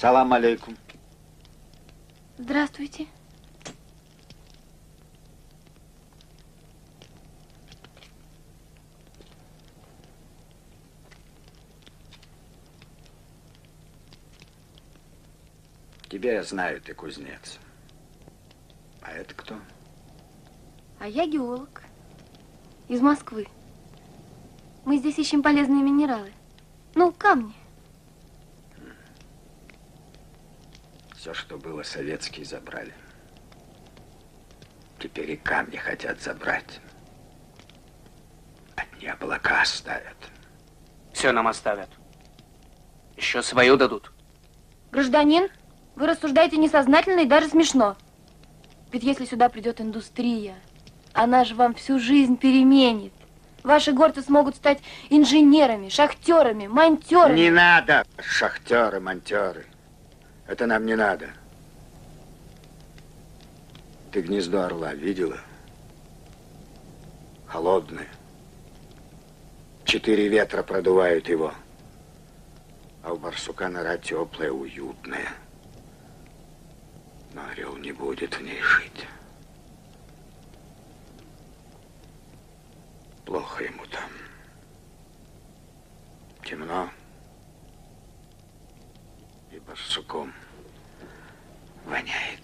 Салам алейкум. Здравствуйте. Тебя я знаю, ты кузнец. А это кто? А я геолог. Из Москвы. Мы здесь ищем полезные минералы. Ну, камни. Все, что было, советские забрали. Теперь и камни хотят забрать. Одни облака оставят. Все нам оставят. Еще свою дадут. Гражданин, вы рассуждаете несознательно и даже смешно. Ведь если сюда придет индустрия, она же вам всю жизнь переменит. Ваши горцы смогут стать инженерами, шахтерами, монтерами. Не надо шахтеры, монтеры. Это нам не надо. Ты гнездо орла видела? Холодное. 4 ветра продувают его. А у барсука нора теплая, уютная. Но орел не будет в ней жить. Плохо ему там. Темно. И барсуком воняет.